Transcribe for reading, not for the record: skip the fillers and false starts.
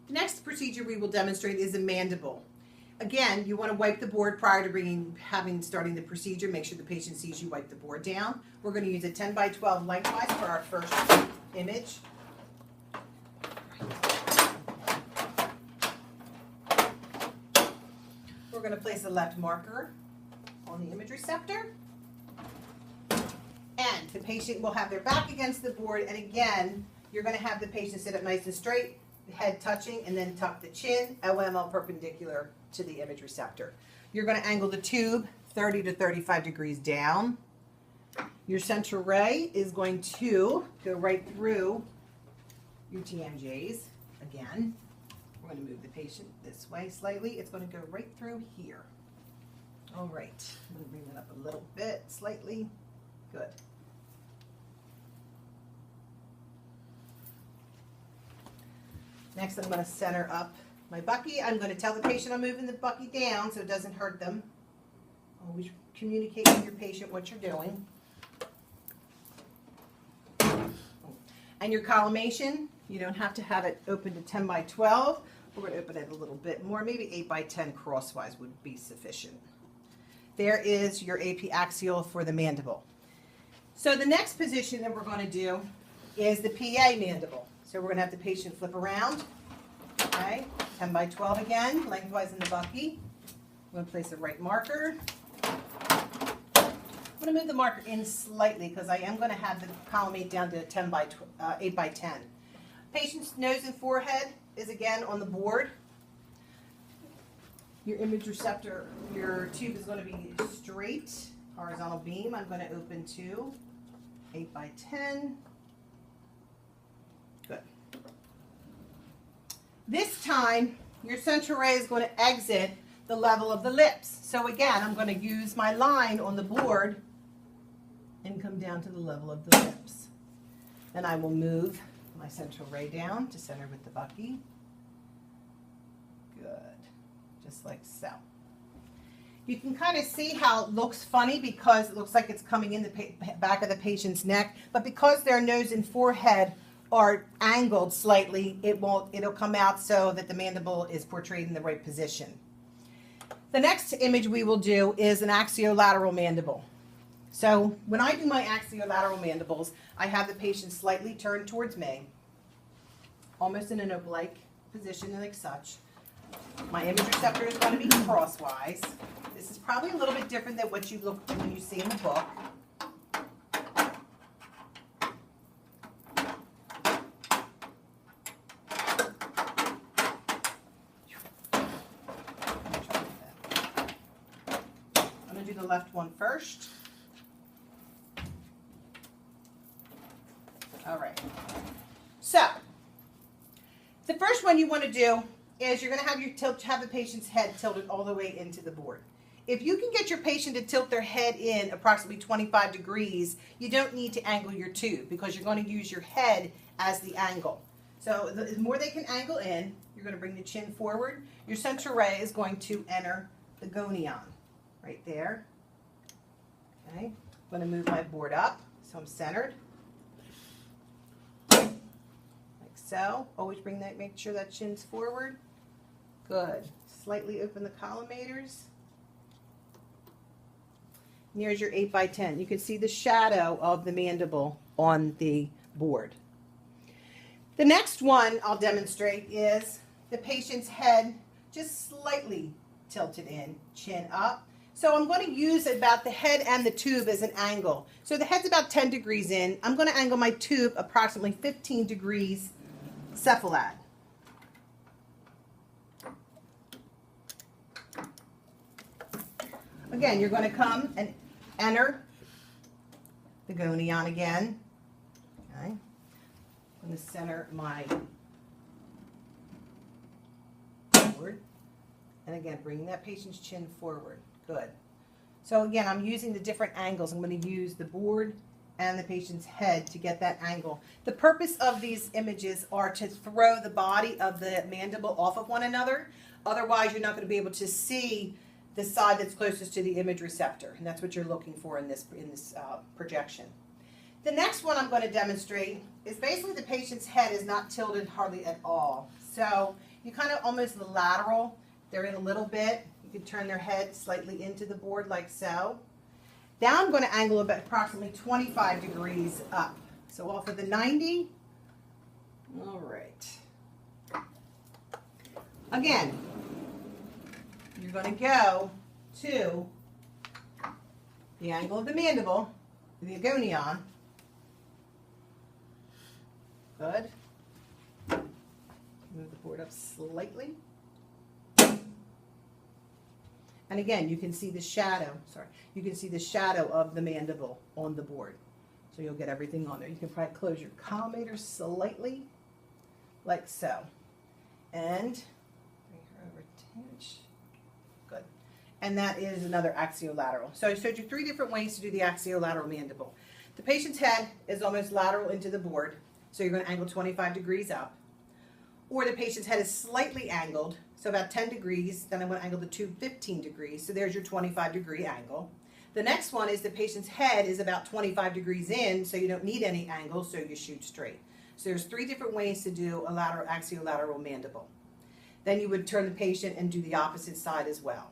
The next procedure we will demonstrate is a mandible. Again, you want to wipe the board prior to starting the procedure. Make sure the patient sees you wipe the board down. We're going to use a 10 by 12 lengthwise for our first image. We're going to place a left marker on the image receptor. And the patient will have their back against the board, and again, you're going to have the patient sit up nice and straight, the head touching, and then tuck the chin, OML perpendicular to the image receptor. You're going to angle the tube 30 to 35 degrees down. Your central ray is going to go right through your TMJs. Again, we're going to move the patient this way slightly. It's going to go right through here. All right, I'm going to bring that up a little bit, slightly. Good. Next, I'm going to center up my bucky. I'm going to tell the patient I'm moving the bucky down so it doesn't hurt them. Always communicate with your patient what you're doing. And your collimation, you don't have to have it open to 10 by 12. We're going to open it a little bit more, maybe 8 by 10 crosswise would be sufficient. There is your AP axial for the mandible. So the next position that we're going to do is the PA mandible. So we're going to have the patient flip around, okay, 10 by 12 again, lengthwise in the bucky. I'm going to place a right marker. I'm going to move the marker in slightly because I am going to have the collimate down to 8 by 10. Patient's nose and forehead is again on the board. Your image receptor, your tube is going to be straight, horizontal beam. I'm going to open to 8 by 10. Good. This time, your central ray is going to exit the level of the lips. So again, I'm going to use my line on the board and come down to the level of the lips. Then I will move my central ray down to center with the bucky. Good. Just like so. You can kind of see how it looks funny because it looks like it's coming in the back of the patient's neck, but because their nose and forehead are angled slightly, it'll come out so that the mandible is portrayed in the right position. The next image we will do is an axiolateral mandible. So when I do my axiolateral mandibles, I have the patient slightly turned towards me, almost in an oblique position like such. My image receptor is going to be crosswise. This is probably a little bit different than what you look when you see in the book. I'm going to do the left one first. All right. So, the first one you want to do is you're going to have the patient's head tilted all the way into the board. If you can get your patient to tilt their head in approximately 25 degrees, you don't need to angle your tube because you're going to use your head as the angle. So the more they can angle in, you're going to bring the chin forward. Your central ray is going to enter the gonion right there. Okay, I'm going to move my board up so I'm centered. Like so. Always make sure that chin's forward. Good. Slightly open the collimators. And here's your 8 by 10. You can see the shadow of the mandible on the board. The next one I'll demonstrate is the patient's head just slightly tilted in, chin up. So I'm going to use about the head and the tube as an angle. So the head's about 10 degrees in. I'm going to angle my tube approximately 15 degrees cephalad. Again, you're going to come and enter the gonion again. Okay. I'm going to center my board. And again, bring that patient's chin forward. Good. So again, I'm using the different angles. I'm going to use the board and the patient's head to get that angle. The purpose of these images are to throw the body of the mandible off of one another. Otherwise, you're not going to be able to see the side that's closest to the image receptor, and that's what you're looking for in this projection. The next one I'm going to demonstrate is basically the patient's head is not tilted hardly at all. So you kind of almost lateral. They're in a little bit. You can turn their head slightly into the board like so. Now I'm going to angle about approximately 25 degrees up. So off of the 90. All right. Again, you're going to go to the angle of the mandible, the agonion. Good. Move the board up slightly. And again, you can see the shadow, you can see the shadow of the mandible on the board. So you'll get everything on there. You can probably close your collimator slightly, like so. And bring her over 10 inch. Good. And that is another axiolateral. So I showed you 3 different ways to do the axiolateral mandible. The patient's head is almost lateral into the board, so you're going to angle 25 degrees up. Or the patient's head is slightly angled, so about 10 degrees, then I'm going to angle the tube 15 degrees, so there's your 25 degree angle. The next one is the patient's head is about 25 degrees in, so you don't need any angle, so you shoot straight. So there's 3 different ways to do a lateral axiolateral mandible. Then you would turn the patient and do the opposite side as well.